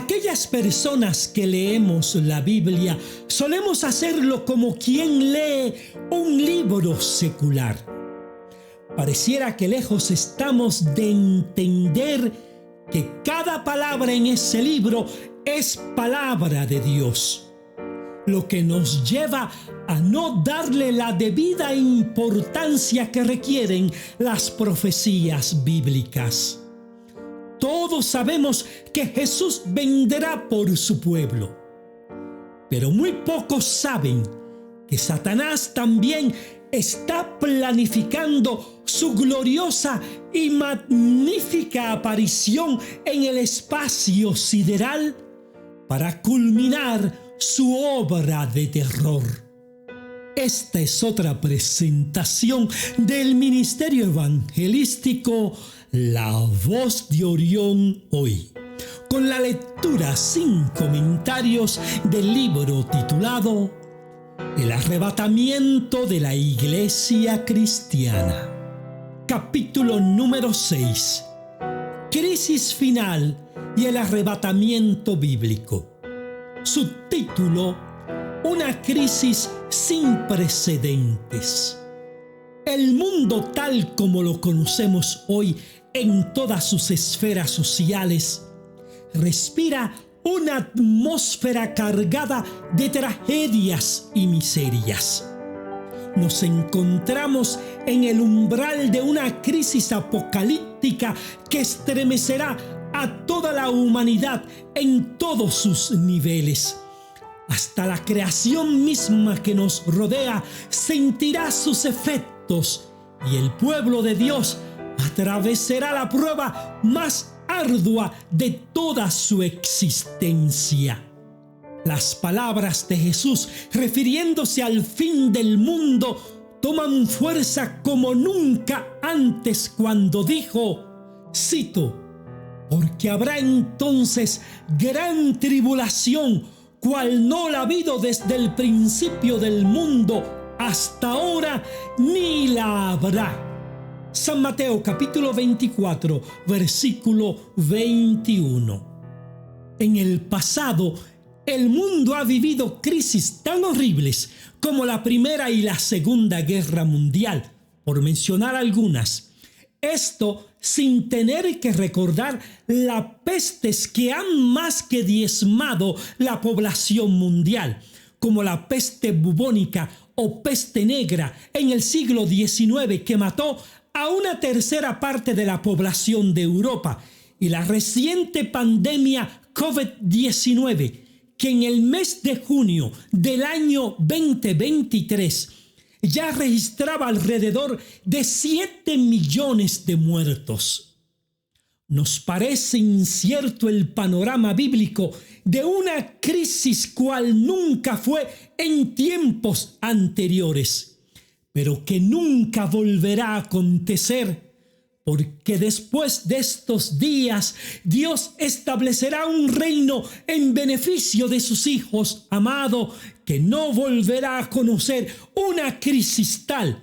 Aquellas personas que leemos la Biblia solemos hacerlo como quien lee un libro secular. Pareciera que lejos estamos de entender que cada palabra en ese libro es palabra de Dios, lo que nos lleva a no darle la debida importancia que requieren las profecías bíblicas. Todos sabemos que Jesús vendrá por su pueblo, pero muy pocos saben que Satanás también está planificando su gloriosa y magnífica aparición en el espacio sideral para culminar su obra de terror. Esta es otra presentación del ministerio evangelístico La Voz de Orión hoy, con la lectura sin comentarios del libro titulado El arrebatamiento de la Iglesia Cristiana. Capítulo número 6. Crisis final y el arrebatamiento bíblico. Subtítulo: Una crisis sin precedentes. El mundo tal como lo conocemos hoy en todas sus esferas sociales respira una atmósfera cargada de tragedias y miserias. Nos encontramos en el umbral de una crisis apocalíptica que estremecerá a toda la humanidad en todos sus niveles. Hasta la creación misma que nos rodea sentirá sus efectos y el pueblo de Dios atravesará la prueba más ardua de toda su existencia. Las palabras de Jesús refiriéndose al fin del mundo toman fuerza como nunca antes cuando dijo, cito, porque habrá entonces gran tribulación, cual no la ha habido desde el principio del mundo hasta ahora, ni la habrá. San Mateo capítulo 24, versículo 21. En el pasado, el mundo ha vivido crisis tan horribles como la Primera y la Segunda Guerra Mundial, por mencionar algunas. Esto sin tener que recordar las pestes que han más que diezmado la población mundial, como la peste bubónica o peste negra en el siglo XIX, que mató a una tercera parte de la población de Europa, y la reciente pandemia COVID-19, que en el mes de junio del año 2023 ya registraba alrededor de 7 millones de muertos. Nos parece incierto el panorama bíblico de una crisis cual nunca fue en tiempos anteriores, pero que nunca volverá a acontecer, porque después de estos días Dios establecerá un reino en beneficio de sus hijos amados, que no volverá a conocer una crisis tal,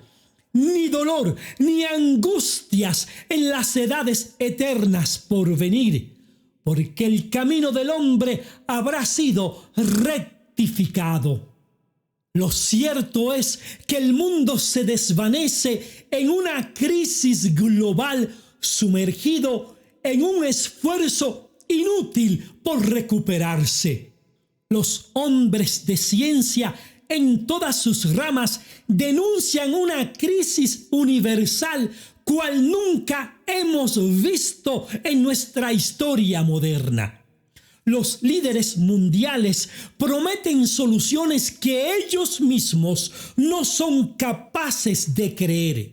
ni dolor, ni angustias en las edades eternas por venir, porque el camino del hombre habrá sido rectificado. Lo cierto es que el mundo se desvanece en una crisis global, sumergido en un esfuerzo inútil por recuperarse. Los hombres de ciencia en todas sus ramas denuncian una crisis universal cual nunca hemos visto en nuestra historia moderna. Los líderes mundiales prometen soluciones que ellos mismos no son capaces de creer.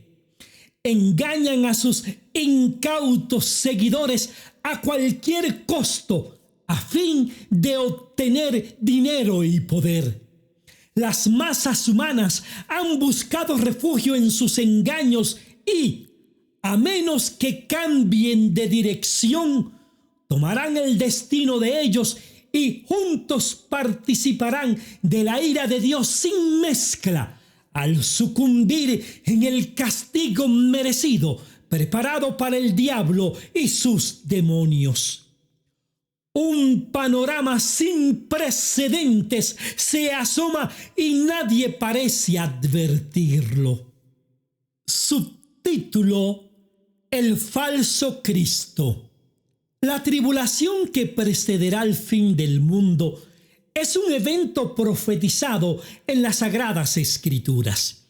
Engañan a sus incautos seguidores a cualquier costo a fin de obtener dinero y poder. Las masas humanas han buscado refugio en sus engaños y, a menos que cambien de dirección, tomarán el destino de ellos y juntos participarán de la ira de Dios sin mezcla, al sucumbir en el castigo merecido preparado para el diablo y sus demonios. Un panorama sin precedentes se asoma y nadie parece advertirlo. Subtítulo: El falso Cristo. La tribulación que precederá el fin del mundo es un evento profetizado en las Sagradas Escrituras.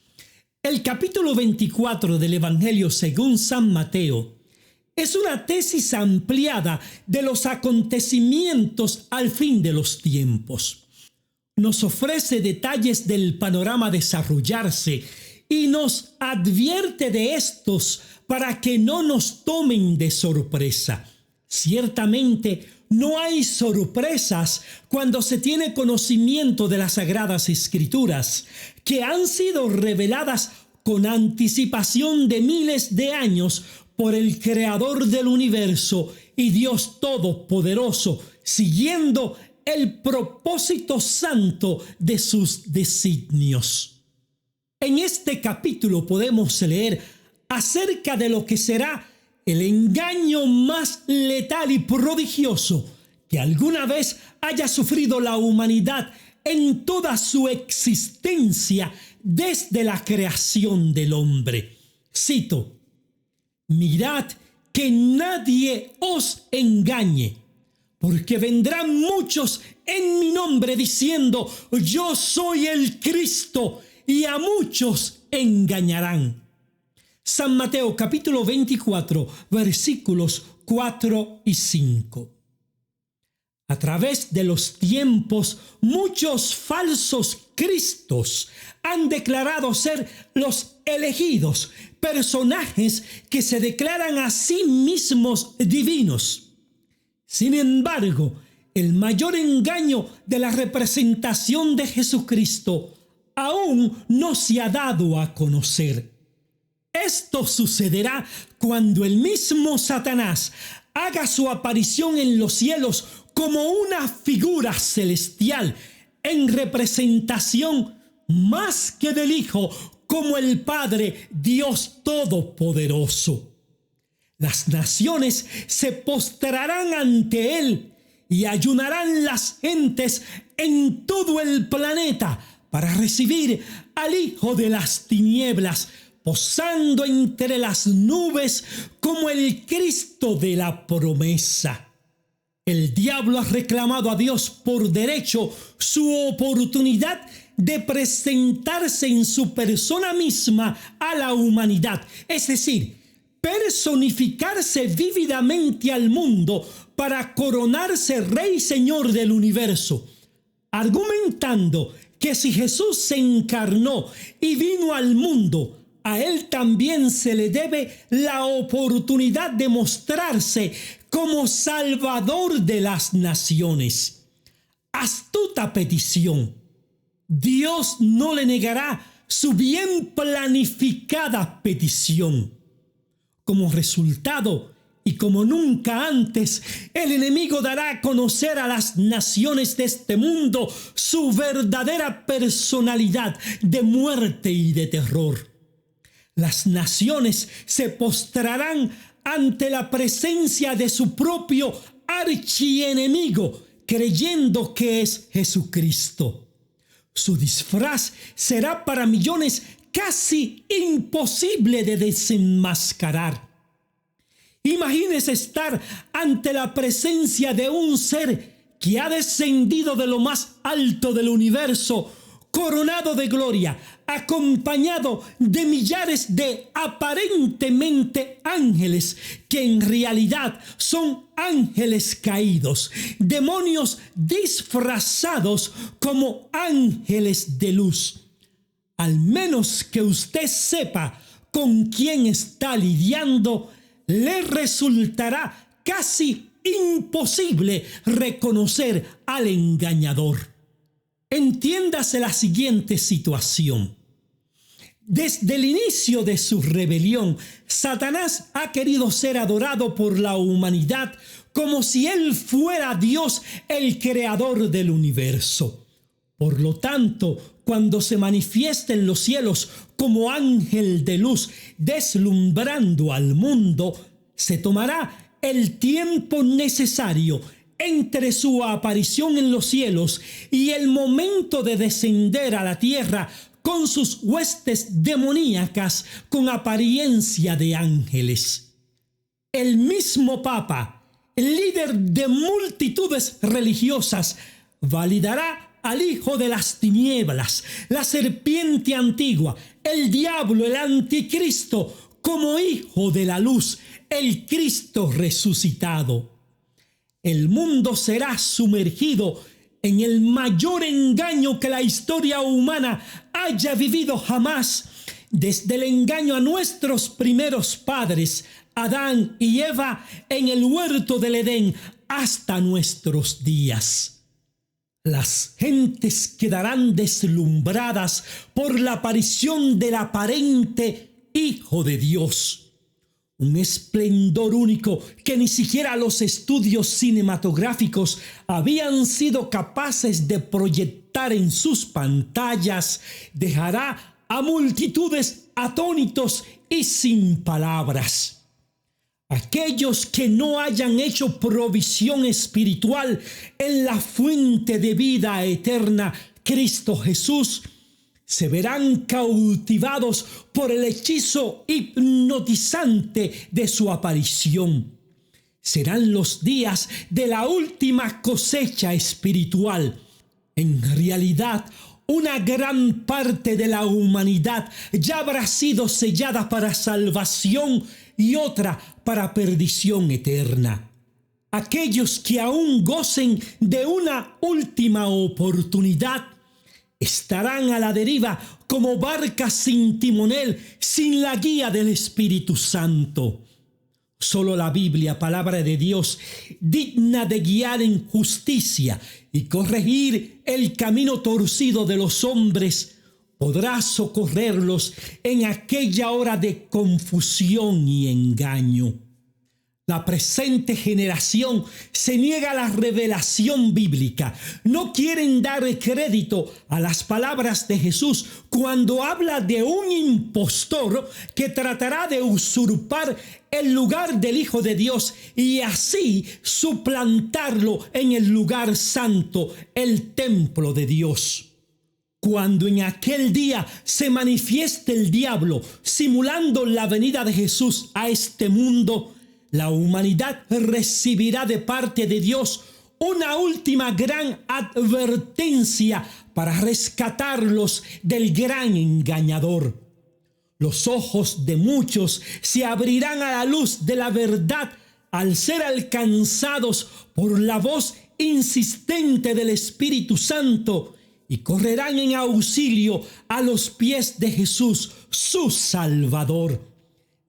El capítulo 24 del Evangelio según San Mateo es una tesis ampliada de los acontecimientos al fin de los tiempos. Nos ofrece detalles del panorama a desarrollarse y nos advierte de estos para que no nos tomen de sorpresa. Ciertamente, no hay sorpresas cuando se tiene conocimiento de las Sagradas Escrituras, que han sido reveladas con anticipación de miles de años por el Creador del universo y Dios Todopoderoso, siguiendo el propósito santo de sus designios. En este capítulo podemos leer acerca de lo que será el engaño más letal y prodigioso que alguna vez haya sufrido la humanidad en toda su existencia desde la creación del hombre. Cito: mirad que nadie os engañe, porque vendrán muchos en mi nombre diciendo: yo soy el Cristo, y a muchos engañarán. San Mateo capítulo 24, versículos 4 y 5. A través de los tiempos, muchos falsos cristos han declarado ser los elegidos, personajes que se declaran a sí mismos divinos. Sin embargo, el mayor engaño de la representación de Jesucristo aún no se ha dado a conocer. Esto sucederá cuando el mismo Satanás haga su aparición en los cielos como una figura celestial, en representación más que del Hijo, como el Padre Dios Todopoderoso. Las naciones se postrarán ante Él y ayunarán las gentes en todo el planeta para recibir al Hijo de las tinieblas, posando entre las nubes como el Cristo de la promesa. El diablo ha reclamado a Dios por derecho su oportunidad de presentarse en su persona misma a la humanidad, es decir, personificarse vívidamente al mundo para coronarse Rey y Señor del universo, argumentando que si Jesús se encarnó y vino al mundo, a Él también se le debe la oportunidad de mostrarse como Salvador de las naciones. Astuta petición. Dios no le negará su bien planificada petición. Como resultado, y como nunca antes, el enemigo dará a conocer a las naciones de este mundo su verdadera personalidad de muerte y de terror. Las naciones se postrarán ante la presencia de su propio archienemigo, creyendo que es Jesucristo. Su disfraz será para millones casi imposible de desenmascarar. Imagínese estar ante la presencia de un ser que ha descendido de lo más alto del universo, coronado de gloria, acompañado de millares de aparentemente ángeles, que en realidad son ángeles caídos, demonios disfrazados como ángeles de luz. Al menos que usted sepa con quién está lidiando, le resultará casi imposible reconocer al engañador. Entiéndase la siguiente situación. Desde el inicio de su rebelión, Satanás ha querido ser adorado por la humanidad como si él fuera Dios, el creador del universo. Por lo tanto, cuando se manifiesta en los cielos como ángel de luz, deslumbrando al mundo, se tomará el tiempo necesario entre su aparición en los cielos y el momento de descender a la tierra con sus huestes demoníacas con apariencia de ángeles. El mismo Papa, el líder de multitudes religiosas, validará al hijo de las tinieblas, la serpiente antigua, el diablo, el anticristo, como hijo de la luz, el Cristo resucitado. El mundo será sumergido en el mayor engaño que la historia humana haya vivido jamás, desde el engaño a nuestros primeros padres, Adán y Eva, en el huerto del Edén, hasta nuestros días. Las gentes quedarán deslumbradas por la aparición del aparente Hijo de Dios. Un esplendor único que ni siquiera los estudios cinematográficos habían sido capaces de proyectar en sus pantallas, dejará a multitudes atónitos y sin palabras. Aquellos que no hayan hecho provisión espiritual en la fuente de vida eterna, Cristo Jesús, se verán cautivados por el hechizo hipnotizante de su aparición. Serán los días de la última cosecha espiritual. En realidad, una gran parte de la humanidad ya habrá sido sellada para salvación y otra para perdición eterna. Aquellos que aún gocen de una última oportunidad estarán a la deriva como barcas sin timonel, sin la guía del Espíritu Santo. Solo la Biblia, palabra de Dios, digna de guiar en justicia y corregir el camino torcido de los hombres, podrá socorrerlos en aquella hora de confusión y engaño. La presente generación se niega a la revelación bíblica. No quieren dar crédito a las palabras de Jesús cuando habla de un impostor que tratará de usurpar el lugar del Hijo de Dios y así suplantarlo en el lugar santo, el templo de Dios. Cuando en aquel día se manifieste el diablo simulando la venida de Jesús a este mundo, la humanidad recibirá de parte de Dios una última gran advertencia para rescatarlos del gran engañador. Los ojos de muchos se abrirán a la luz de la verdad al ser alcanzados por la voz insistente del Espíritu Santo y correrán en auxilio a los pies de Jesús, su Salvador.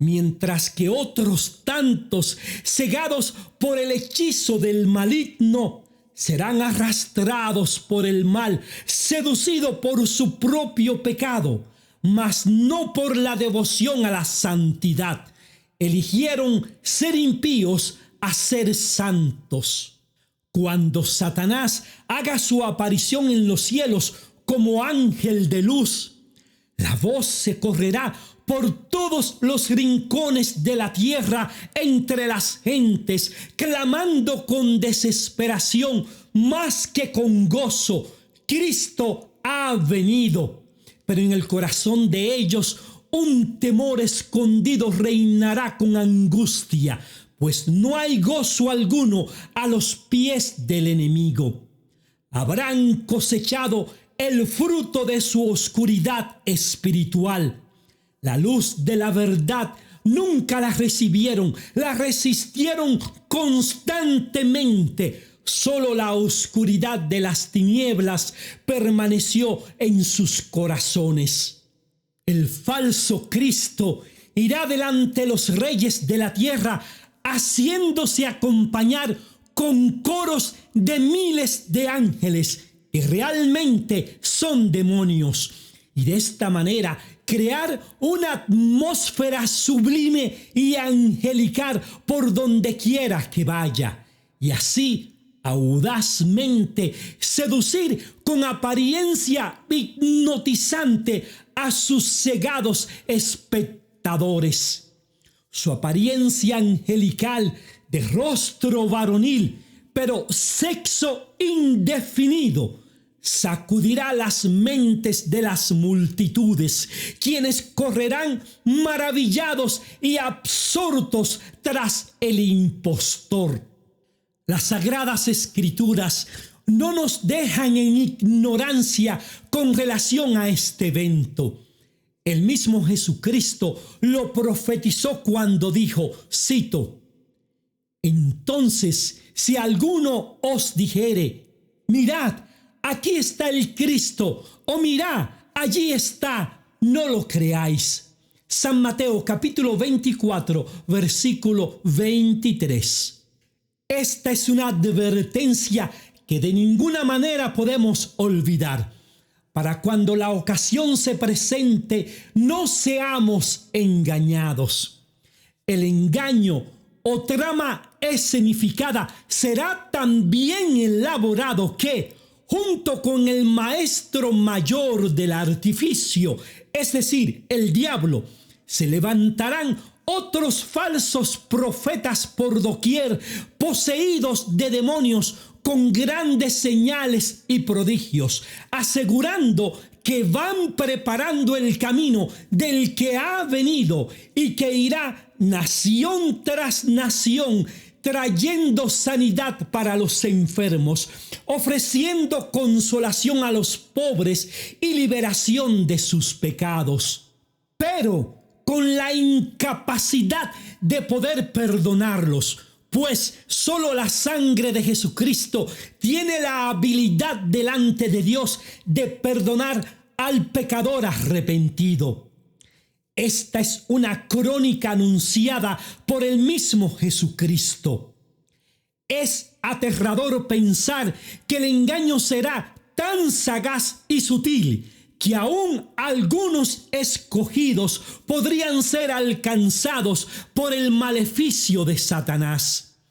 Mientras que otros tantos, cegados por el hechizo del maligno, serán arrastrados por el mal, seducidos por su propio pecado, mas no por la devoción a la santidad. Eligieron ser impíos a ser santos. Cuando Satanás haga su aparición en los cielos como ángel de luz, la voz se correrá por todos los rincones de la tierra entre las gentes, clamando con desesperación más que con gozo: Cristo ha venido. Pero en el corazón de ellos un temor escondido reinará con angustia, pues no hay gozo alguno a los pies del enemigo. Habrán cosechado el fruto de su oscuridad espiritual. La luz de la verdad nunca la recibieron, la resistieron constantemente. Solo la oscuridad de las tinieblas permaneció en sus corazones. El falso Cristo irá delante de los reyes de la tierra, haciéndose acompañar con coros de miles de ángeles que realmente son demonios, y de esta manera crear una atmósfera sublime y angelical por donde quiera que vaya, y así audazmente seducir con apariencia hipnotizante a sus cegados espectadores. Su apariencia angelical de rostro varonil pero sexo indefinido sacudirá las mentes de las multitudes, quienes correrán maravillados y absortos tras el impostor. Las Sagradas Escrituras no nos dejan en ignorancia con relación a este evento. El mismo Jesucristo lo profetizó cuando dijo, cito, entonces, si alguno os dijere, mirad, aquí está el Cristo, o mirad, allí está, no lo creáis. San Mateo capítulo 24, versículo 23. Esta es una advertencia que de ninguna manera podemos olvidar. Para cuando la ocasión se presente, no seamos engañados. El engaño o trama escenificada será tan bien elaborado que, junto con el maestro mayor del artificio, es decir, el diablo, se levantarán otros falsos profetas por doquier, poseídos de demonios, con grandes señales y prodigios, asegurando que van preparando el camino del que ha venido y que irá nación tras nación, trayendo sanidad para los enfermos, ofreciendo consolación a los pobres y liberación de sus pecados, pero con la incapacidad de poder perdonarlos, pues solo la sangre de Jesucristo tiene la habilidad delante de Dios de perdonar al pecador arrepentido. Esta es una crónica anunciada por el mismo Jesucristo. Es aterrador pensar que el engaño será tan sagaz y sutil que aún algunos escogidos podrían ser alcanzados por el maleficio de Satanás.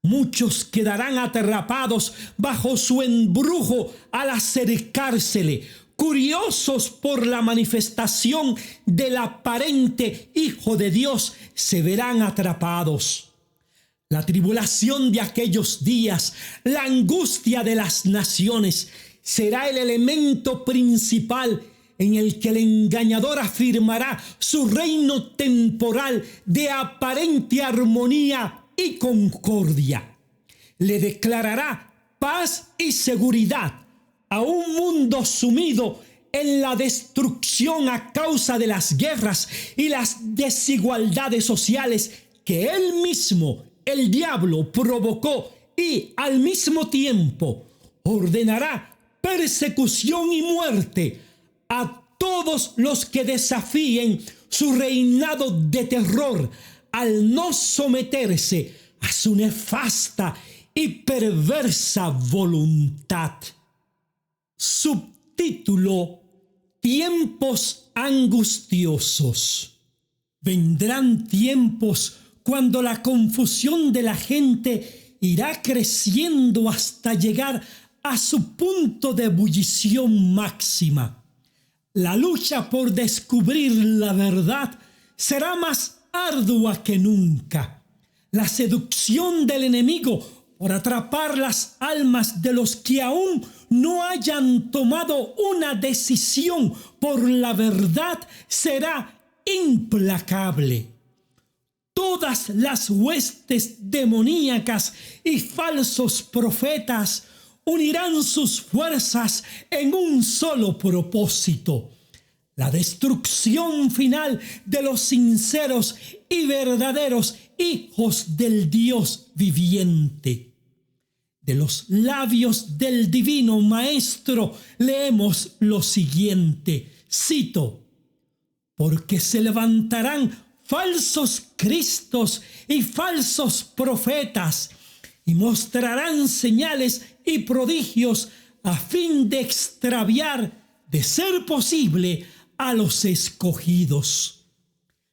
Muchos quedarán atrapados bajo su embrujo al acercársele, curiosos por la manifestación del aparente Hijo de Dios, se verán atrapados. La tribulación de aquellos días, la angustia de las naciones, será el elemento principal en el que el engañador afirmará su reino temporal de aparente armonía y concordia. Le declarará paz y seguridad a un mundo sumido en la destrucción a causa de las guerras y las desigualdades sociales que él mismo, el diablo, provocó, y al mismo tiempo ordenará persecución y muerte a todos los que desafíen su reinado de terror al no someterse a su nefasta y perversa voluntad. Subtítulo: Tiempos angustiosos. Vendrán tiempos cuando la confusión de la gente irá creciendo hasta llegar a su punto de ebullición máxima. La lucha por descubrir la verdad será más ardua que nunca. La seducción del enemigo por atrapar las almas de los que aún no hayan tomado una decisión por la verdad será implacable. Todas las huestes demoníacas y falsos profetas unirán sus fuerzas en un solo propósito: la destrucción final de los sinceros y verdaderos hijos del Dios viviente. De los labios del Divino Maestro leemos lo siguiente, cito: porque se levantarán falsos cristos y falsos profetas, y mostrarán señales y prodigios a fin de extraviar, de ser posible, a los escogidos.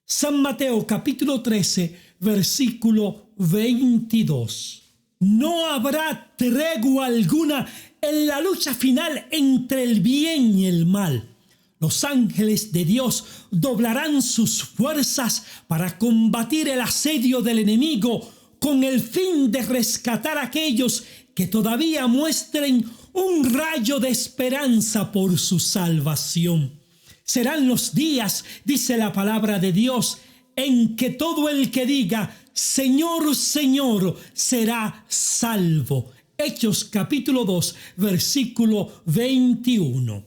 San Mateo capítulo 13, versículo 22. No habrá tregua alguna en la lucha final entre el bien y el mal. Los ángeles de Dios doblarán sus fuerzas para combatir el asedio del enemigo con el fin de rescatar a aquellos que todavía muestren un rayo de esperanza por su salvación. Serán los días, dice la palabra de Dios, en que todo el que diga Señor, Señor, será salvo. Hechos capítulo 2, versículo 21.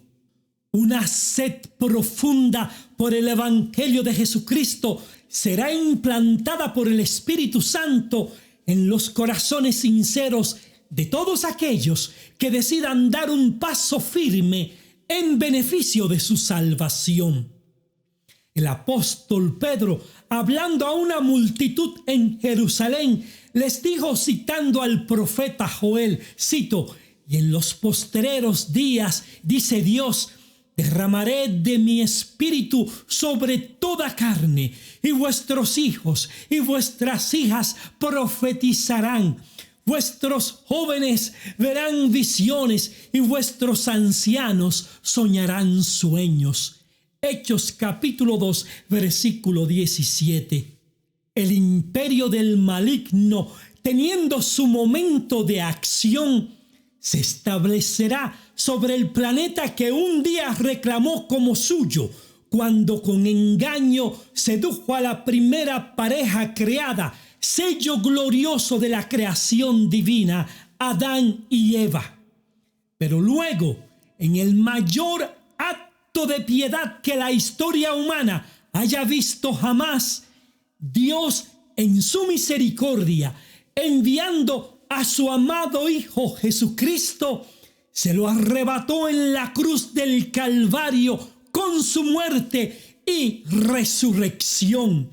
Una sed profunda por el Evangelio de Jesucristo será implantada por el Espíritu Santo en los corazones sinceros de todos aquellos que decidan dar un paso firme en beneficio de su salvación. El apóstol Pedro, hablando a una multitud en Jerusalén, les dijo citando al profeta Joel, cito, y en los postreros días, dice Dios, derramaré de mi espíritu sobre toda carne, y vuestros hijos y vuestras hijas profetizarán. Vuestros jóvenes verán visiones y vuestros ancianos soñarán sueños. Hechos capítulo 2, versículo 17. El imperio del maligno, teniendo su momento de acción, se establecerá sobre el planeta que un día reclamó como suyo, cuando con engaño sedujo a la primera pareja creada, sello glorioso de la creación divina, Adán y Eva. Pero luego, en el mayor acto de piedad que la historia humana haya visto jamás, Dios en su misericordia, enviando a su amado Hijo Jesucristo, se lo arrebató en la cruz del Calvario con su muerte y resurrección.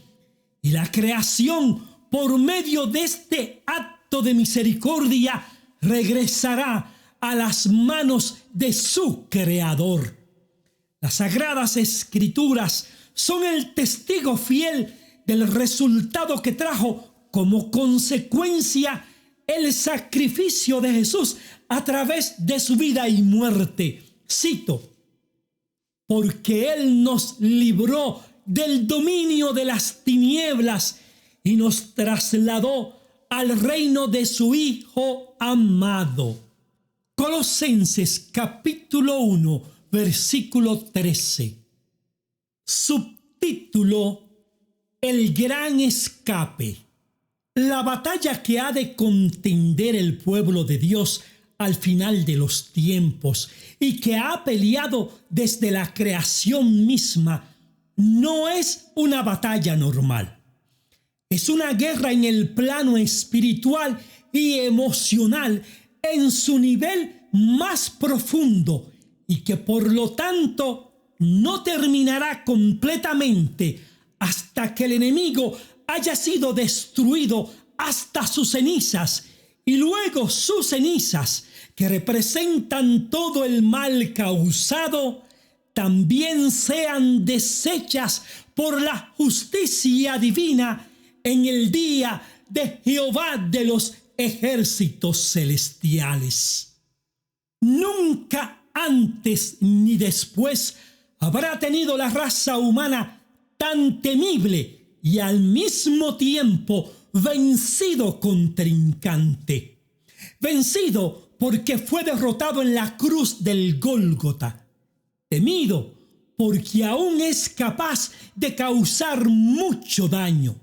Y la creación, por medio de este acto de misericordia, regresará a las manos de su Creador. Las Sagradas Escrituras son el testigo fiel del resultado que trajo como consecuencia el sacrificio de Jesús a través de su vida y muerte. Cito, porque Él nos libró del dominio de las tinieblas y nos trasladó al reino de su Hijo amado. Colosenses capítulo 1, versículo 13. Subtítulo: El gran escape. La batalla que ha de contender el pueblo de Dios al final de los tiempos y que ha peleado desde la creación misma no es una batalla normal. Es una guerra en el plano espiritual y emocional en su nivel más profundo y que por lo tanto no terminará completamente hasta que el enemigo haya sido destruido hasta sus cenizas, y luego sus cenizas, que representan todo el mal causado, también sean deshechas por la justicia divina en el día de Jehová de los ejércitos celestiales. Nunca antes ni después habrá tenido la raza humana tan temible y al mismo tiempo vencido contrincante. Vencido porque fue derrotado en la cruz del Gólgota. Temido porque aún es capaz de causar mucho daño.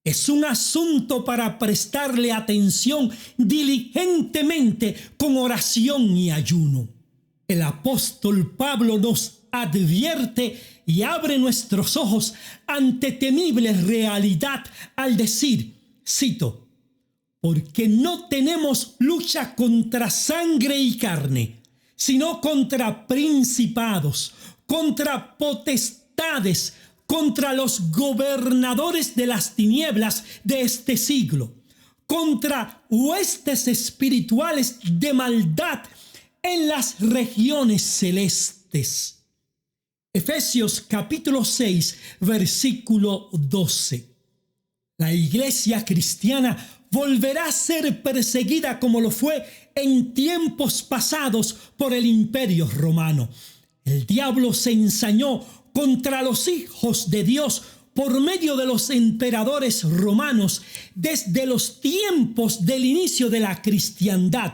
Es un asunto para prestarle atención diligentemente con oración y ayuno. El apóstol Pablo nos advierte y abre nuestros ojos ante temible realidad al decir, cito, porque no tenemos lucha contra sangre y carne, sino contra principados, contra potestades, contra los gobernadores de las tinieblas de este siglo, contra huestes espirituales de maldad en las regiones celestes. Efesios capítulo 6, versículo 12. La iglesia cristiana volverá a ser perseguida como lo fue en tiempos pasados por el imperio romano. El diablo se ensañó contra los hijos de Dios por medio de los emperadores romanos desde los tiempos del inicio de la cristiandad.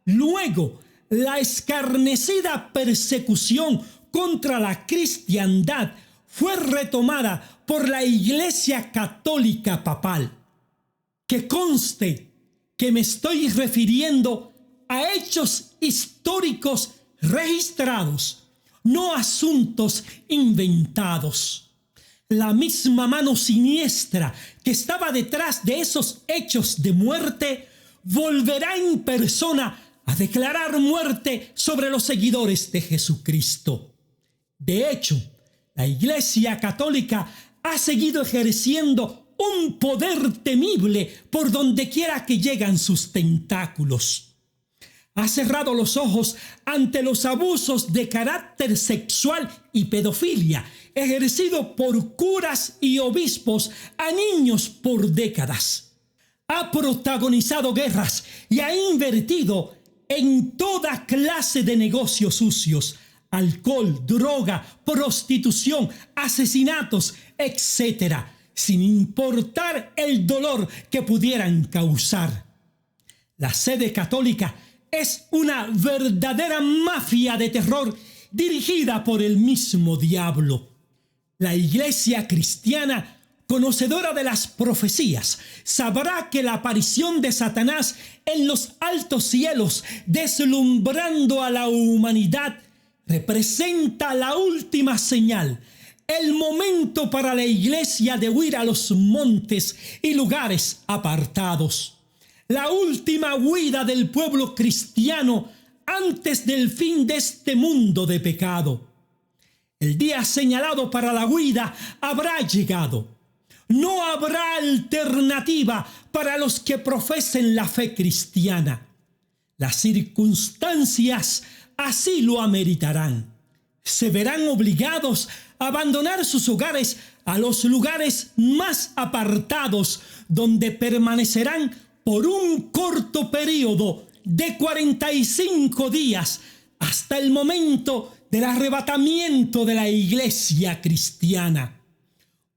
Luego, la escarnecida persecución contra la cristiandad fue retomada por la Iglesia Católica Papal. Que conste que me estoy refiriendo a hechos históricos registrados, no asuntos inventados. La misma mano siniestra que estaba detrás de esos hechos de muerte volverá en persona a declarar muerte sobre los seguidores de Jesucristo. De hecho, la Iglesia Católica ha seguido ejerciendo un poder temible por donde quiera que llegan sus tentáculos. Ha cerrado los ojos ante los abusos de carácter sexual y pedofilia ejercido por curas y obispos a niños por décadas. Ha protagonizado guerras y ha invertido en toda clase de negocios sucios: alcohol, droga, prostitución, asesinatos, etc., sin importar el dolor que pudieran causar. La sede católica es una verdadera mafia de terror dirigida por el mismo diablo. La Iglesia cristiana, conocedora de las profecías, sabrá que la aparición de Satanás en los altos cielos, deslumbrando a la humanidad, representa la última señal, el momento para la Iglesia de huir a los montes y lugares apartados. La última huida del pueblo cristiano antes del fin de este mundo de pecado. El día señalado para la huida habrá llegado. No habrá alternativa para los que profesen la fe cristiana. Las circunstancias así lo ameritarán. Se verán obligados a abandonar sus hogares a los lugares más apartados, donde permanecerán por un corto periodo de 45 días hasta el momento del arrebatamiento de la Iglesia cristiana.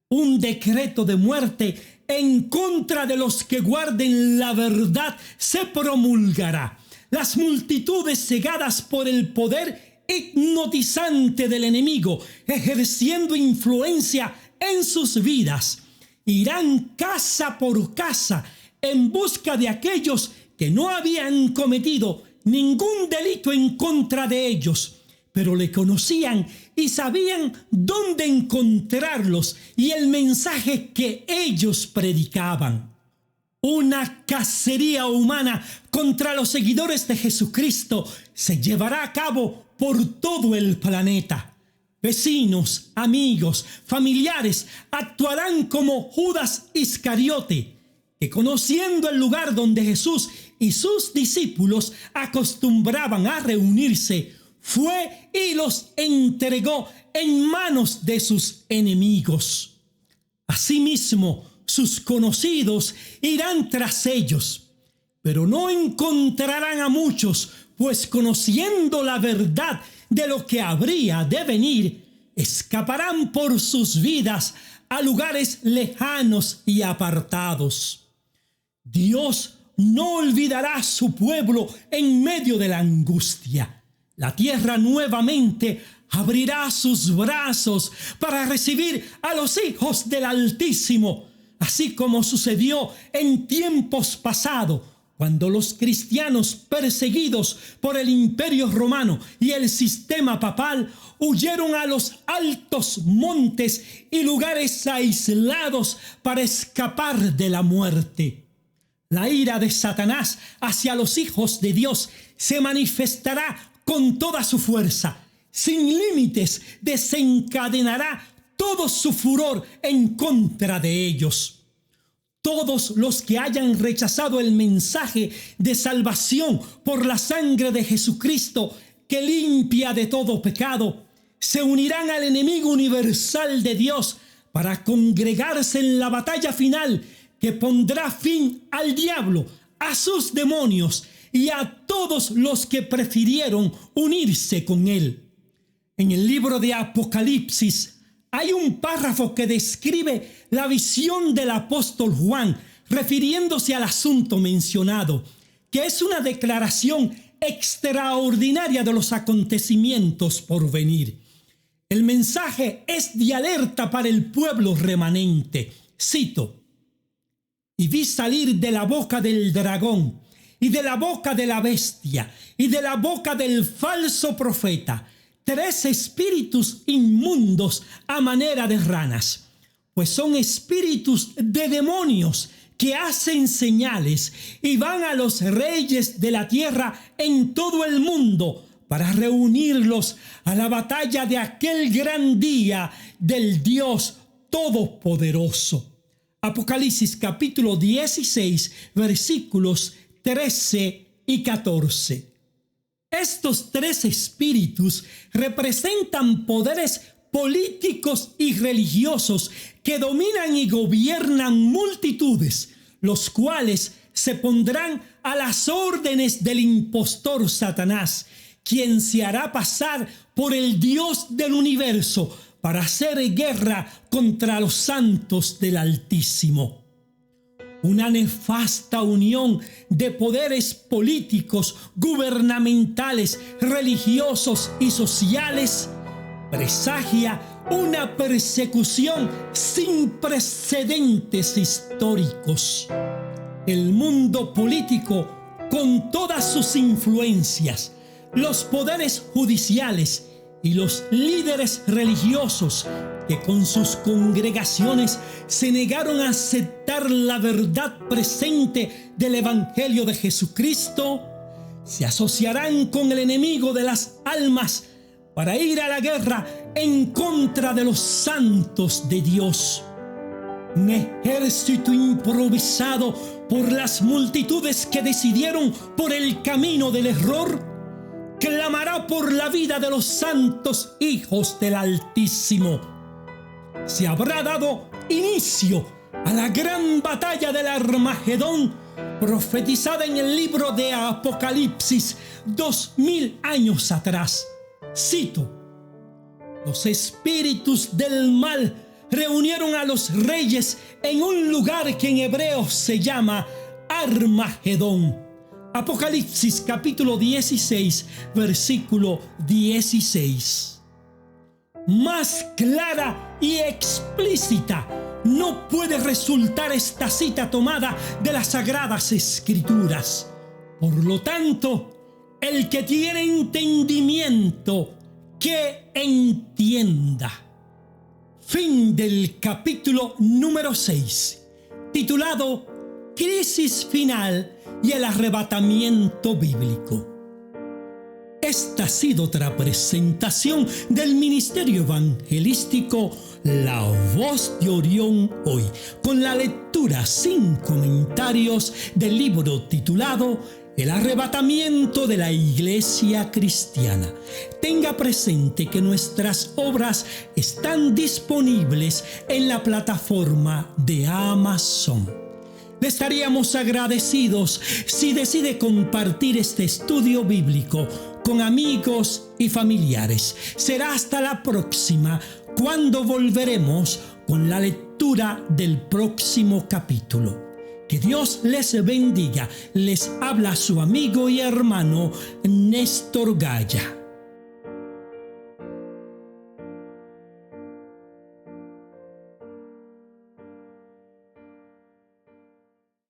Un decreto de muerte en contra de los que guarden la verdad se promulgará. Las multitudes cegadas por el poder hipnotizante del enemigo, ejerciendo influencia en sus vidas, irán casa por casa en busca de aquellos que no habían cometido ningún delito en contra de ellos, pero le conocían y sabían dónde encontrarlos y el mensaje que ellos predicaban. Una cacería humana contra los seguidores de Jesucristo se llevará a cabo por todo el planeta. Vecinos, amigos, familiares actuarán como Judas Iscariote, que conociendo el lugar donde Jesús y sus discípulos acostumbraban a reunirse, fue y los entregó en manos de sus enemigos. Asimismo, sus conocidos irán tras ellos, pero no encontrarán a muchos, pues conociendo la verdad de lo que habría de venir, escaparán por sus vidas a lugares lejanos y apartados. Dios no olvidará a su pueblo en medio de la angustia. La tierra nuevamente abrirá sus brazos para recibir a los hijos del Altísimo, así como sucedió en tiempos pasados, cuando los cristianos perseguidos por el Imperio Romano y el sistema papal huyeron a los altos montes y lugares aislados para escapar de la muerte. La ira de Satanás hacia los hijos de Dios se manifestará con toda su fuerza. Sin límites desencadenará todo su furor en contra de ellos. Todos los que hayan rechazado el mensaje de salvación por la sangre de Jesucristo, que limpia de todo pecado, se unirán al enemigo universal de Dios para congregarse en la batalla final que pondrá fin al diablo, a sus demonios y a todos los que prefirieron unirse con él. En el libro de Apocalipsis hay un párrafo que describe la visión del apóstol Juan, refiriéndose al asunto mencionado, que es una declaración extraordinaria de los acontecimientos por venir. El mensaje es de alerta para el pueblo remanente. Cito: y vi salir de la boca del dragón, y de la boca de la bestia, y de la boca del falso profeta, 3 espíritus inmundos a manera de ranas, pues son espíritus de demonios que hacen señales y van a los reyes de la tierra en todo el mundo para reunirlos a la batalla de aquel gran día del Dios Todopoderoso. Apocalipsis capítulo 16, versículos 13 y 14. Estos 3 espíritus representan poderes políticos y religiosos que dominan y gobiernan multitudes, los cuales se pondrán a las órdenes del impostor Satanás, quien se hará pasar por el Dios del universo para hacer guerra contra los santos del Altísimo. Una nefasta unión de poderes políticos, gubernamentales, religiosos y sociales presagia una persecución sin precedentes históricos. El mundo político, con todas sus influencias, los poderes judiciales y los líderes religiosos que con sus congregaciones se negaron a aceptar la verdad presente del Evangelio de Jesucristo, se asociarán con el enemigo de las almas para ir a la guerra en contra de los santos de Dios. Un ejército improvisado por las multitudes que decidieron por el camino del error, clamará por la vida de los santos hijos del Altísimo. Se habrá dado inicio a la gran batalla del Armagedón, profetizada en el libro de Apocalipsis 2000 años atrás. Cito: los espíritus del mal reunieron a los reyes en un lugar que en hebreo se llama Armagedón. Apocalipsis capítulo 16, versículo 16. Más clara y explícita no puede resultar esta cita tomada de las Sagradas Escrituras. Por lo tanto, el que tiene entendimiento, que entienda. Fin del capítulo número 6, titulado Crisis Final y el Arrebatamiento Bíblico. Esta ha sido otra presentación del Ministerio Evangelístico La Voz de Orión Hoy, con la lectura sin comentarios del libro titulado El Arrebatamiento de la Iglesia Cristiana. Tenga presente que nuestras obras están disponibles en la plataforma de Amazon. Le estaríamos agradecidos si decide compartir este estudio bíblico con amigos y familiares. Será hasta la próxima, cuando volveremos con la lectura del próximo capítulo. Que Dios les bendiga. Les habla su amigo y hermano Néstor Gaya.